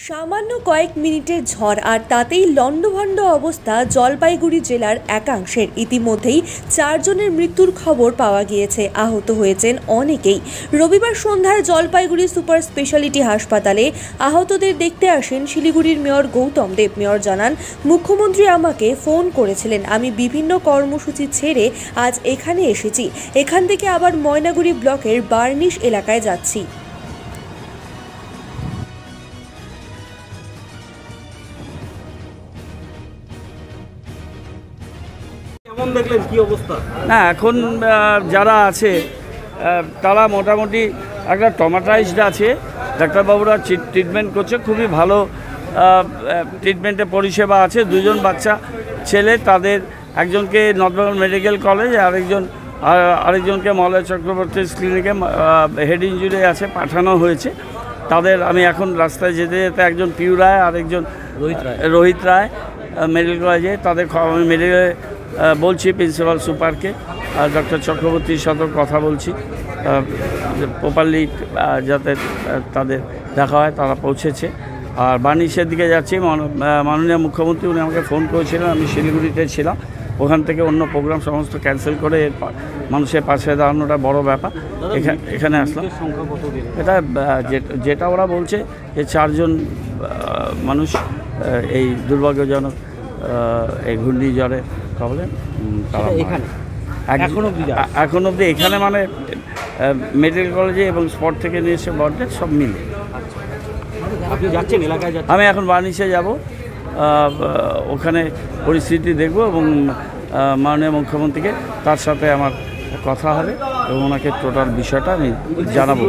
সামান্য কয়েক মিনিটের ঝড় আর তাতেই লণ্ডভণ্ড অবস্থা জলপাইগুড়ি জেলার একাংশের। ইতিমধ্যেই 4 জনের মৃত্যুর খবর পাওয়া গিয়েছে, আহত হয়েছেন অনেকেই। রবিবার সন্ধ্যায় জলপাইগুড়ি সুপার স্পেশালিটি হাসপাতালে আহতদের দেখতে আসেন শিলিগুড়ির মেয়র গৌতম দেব। মেয়র জানান, মুখ্যমন্ত্রী আমাকে ফোন করেছিলেন, আমি বিভিন্ন কর্মসূচি ছেড়ে আজ এখানে এসেছি। এখান থেকে আবার ময়নাগুড়ি ব্লকের বার্নিশ এলাকায় যাচ্ছি। না, এখন যারা আছে তারা মোটামুটি একটা ট্রমাটাইজড আছে। ডাক্তারবাবুরা ট্রিটমেন্ট করছে, খুবই ভালো ট্রিটমেন্টের পরিষেবা আছে। 2 জন বাচ্চা ছেলে, তাদের একজনকে নর্থবেঙ্গল মেডিকেল কলেজ, আরেকজনকে মলয় চক্রবর্তী ক্লিনিকে হেড ইঞ্জুরি আছে, পাঠানো হয়েছে। তাদের আমি এখন রাস্তায় যেতে যেতে একজন পিউ রায় আর একজন রোহিত রায় মেডিকেল কলেজে, তাদের আমি মেডিকেলে বলছি প্রিন্সিপাল সুপারকে, ডক্টর চক্রবর্তীর সাথে কথা বলছি প্রপারলি যাতে তাদের দেখা হয়। তারা পৌঁছেছে আর বার্নিশের দিকে যাচ্ছি। মাননীয় মুখ্যমন্ত্রী উনি আমাকে ফোন করেছিলেন, আমি শিলিগুড়িতে ছিলাম, ওখান থেকে অন্য প্রোগ্রাম সমস্ত ক্যান্সেল করে মানুষের পাশে দাঁড়ানোটা বড় ব্যাপার, এখানে আসলাম। এটা যেটা ওরা বলছে যে 4 জন মানুষ এই দুর্ভাগ্যজনক এই ঘূর্ণিঝড়ে কবলে তারা এখন অবধি এখানে মানে মেডিকেল কলেজে এবং স্পট থেকে নিয়ে এসে বর্ডে সব মিলে। আপনি যাচ্ছেন এলাকায়? আমি এখন বার্নিশে যাব, ওখানে পরিস্থিতি দেখব এবং মাননীয় মুখ্যমন্ত্রীকে তার সাথে আমার কথা হবে এবং ওনাকে টোটাল বিষয়টা আমি জানাবো।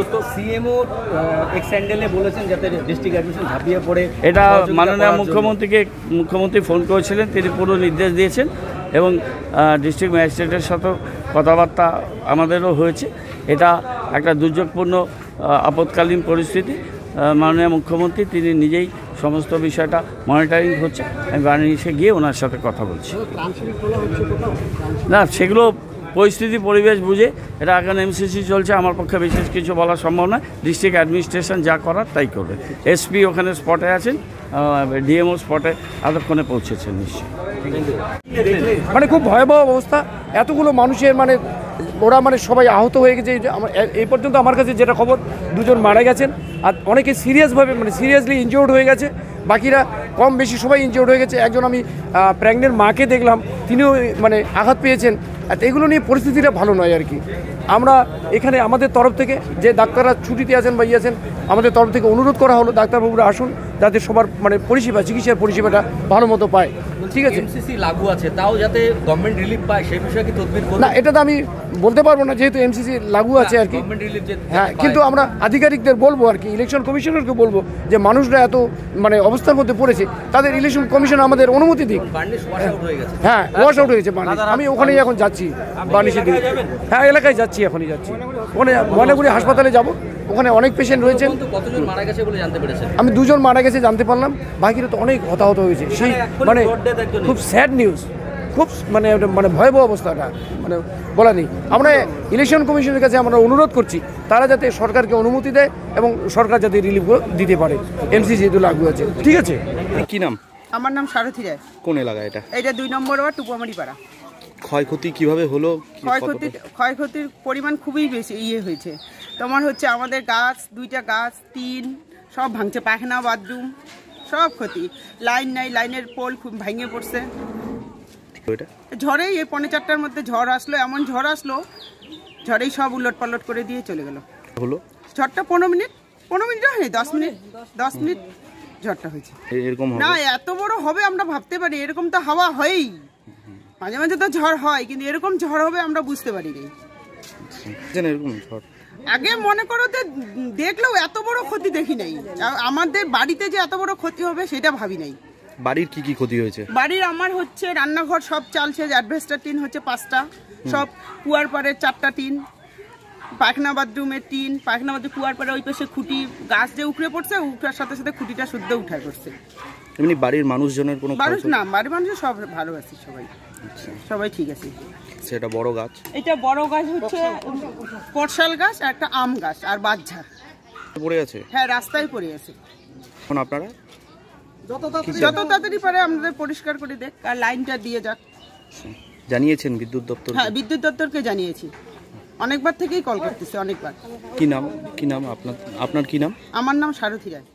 এটা মাননীয় মুখ্যমন্ত্রী ফোন করেছিলেন, তিনি পুরো নির্দেশ দিয়েছেন এবং ডিস্ট্রিক্ট ম্যাজিস্ট্রেটের সাথেও কথাবার্তা আমাদেরও হয়েছে। এটা একটা দুর্যোগপূর্ণ আপৎকালীন পরিস্থিতি। মাননীয় মুখ্যমন্ত্রী তিনি নিজেই সমস্ত বিষয়টা মনিটরিং হচ্ছে। আমি বার্নিশে গিয়ে ওনার সাথে কথা বলছি। না, সেগুলো পরিস্থিতি পরিবেশ বুঝে, এটা এখন এমসিসি চলছে, আমার পক্ষে বিশেষ কিছু বলা সম্ভব নয়। ডিস্ট্রিক্ট অ্যাডমিনিস্ট্রেশন যা করার তাই করবে। এসপি ওখানে স্পটে আছেন, ডিএমও স্পটে এতক্ষণে পৌঁছেছেন নিশ্চয়ই। মানে খুব ভয়াবহ অবস্থা, এতগুলো মানুষের ওরা সবাই আহত হয়ে গেছে। এই পর্যন্ত আমার কাছে যেটা খবর, 2 জন মারা গেছেন আর অনেকে সিরিয়াসভাবে সিরিয়াসলি ইনজিওর্ড হয়ে গেছে। বাকিরা কম বেশি সবাই ইনজিওর্ড হয়ে গেছে। একজন আমি প্রেগনেন্ট মাকে দেখলাম, তিনিও আঘাত পেয়েছেন। আর এগুলো নিয়ে পরিস্থিতিটা ভালো নয় আর কি। আমরা এখানে আমাদের তরফ থেকে যে ডাক্তাররা ছুটিতে আছেন বা আছেন, আমাদের তরফ থেকে অনুরোধ করা হলো ডাক্তারবাবুরা আসুন, যাতে সবার পরিষেবা, চিকিৎসার পরিষেবাটা ভালো মতো পায়। ঠিক আছে, এমসিসি লাগু আছে, তাও যাতে গভর্নমেন্ট রিলিফ পায় সেই বিষয়ে কি তদবির করবে? না, এটা তো আমি বলতে পারবো না, যেহেতু এমসিসি লাগু আছে আর কি। হ্যাঁ, কিন্তু আমরা আধিকারিকদের বলবো আর কি, ইলেকশন কমিশনারকে বলবো যে মানুষরা এত অবস্থার মধ্যে পড়েছে, তাদের ইলেকশন কমিশন আমাদের অনুমতি দিক। হ্যাঁ, ওয়াশ আউট হয়ে গেছে বার্নিশ। আমি ওখানেই এখন যাচ্ছি, বার্নিশের দিকে। হ্যাঁ, এলাকায় যাচ্ছি, এখনই যাচ্ছি। ওখানে ময়নাগুড়ি হাসপাতালে যাব, ওখানে অনেক পেশেন্ট রয়েছেন। কতজন মারা গেছে বলে জানতে পেরেছেন? আমি 2 জন মারা গেছে জানতে পারলাম, বাকিরা তো অনেক হতাহত হয়েছে। সেই খুব স্যাড নিউজ, খুব ভয়াবহ অবস্থাটা বলা নেই। আমরা ইলেকশন কমিশনের কাছে আমরা অনুরোধ করছি, তারা যাতে সরকারকে অনুমতি দেয় এবং সরকার যাতে রিলিফ দিতে পারে। এমসি যেহেতু লাগু আছে। ঠিক আছে। কি নাম? আমার নাম সারথী রায়। কোন এলাকা এটা? এটা 2 নম্বর ওয়ার্ড, টুকুমারি পাড়া। ক্ষয়ক্ষতি কিভাবে হলো? ক্ষয়ক্ষতির পরিমাণ খুবই বেশি হয়েছে। তোমার হচ্ছে আমাদের গাছ, 2টা গাছ, টিন সব ভাঙছে, পায়খানা বাথরুম সব ক্ষতি। লাইন নাই, লাইনের পোল খুব ভেঙে পড়ছে। ঝড়ে এই 3:45টার মধ্যে ঝড় আসলো, এমন ঝড় আসলো, ঝড়েই সব উলট পালট করে দিয়ে চলে গেল। ঝড়টা 15 মিনিট হয়নি, 10 মিনিট ঝড়টা হয়েছে। না, এত বড় হবে আমরা ভাবতে পারি, এরকম তো হাওয়া হয়ই, মাঝে মাঝে তো ঝড় হয়, কিন্তু এরকম ঝড় হবে আমরা বুঝতে পারিনি। আগে মনে করো যে দেখলেও এত বড় ক্ষতি দেখি নাই, আমাদের বাড়িতে যে এত বড় ক্ষতি হবে সেটা ভাবি নাই। বাড়ির কি ক্ষতি হয়েছে? বাড়ির আমার হচ্ছে রান্নাঘর সব চালছে, অ্যাডভেস্টার টিন হচ্ছে 5টা, সব কুয়ার পাড়ে 4টা টিন, পায়খানা বাথরুমের টিন, পায়খানা বাথরুম কুয়ার পাড়ে ওই পাশে খুঁটি, গাছ যে উঠে পড়ছে, উঠার সাথে সাথে খুঁটিটা শুদ্ধ উঠায় পড়ছে। এমনি বাড়ির মানুষজনের কোনো না, বাড়ির মানুষ সব ভালো আছে, সবাই ঠিক আছে। সেটা বড় গাছ? এটা বড় গাছ হচ্ছে পটশাল গাছ, আর একটা আম গাছ আর বাঁশঝাড় পড়ে আছে। হ্যাঁ, রাস্তায় পড়ে আছে। এখন আপনারা যত তাড়াতাড়ি পারে আমাদের পরিষ্কার করে দেখ আর লাইনটা দিয়ে যাক। জানিয়েছেন বিদ্যুৎ দপ্তর? হ্যাঁ, বিদ্যুৎ দপ্তরকে জানিয়েছি, অনেকবার থেকেই কল করতেছে, অনেকবার। কি নাম আপনার কি নাম? আমার নাম সারথী রায়।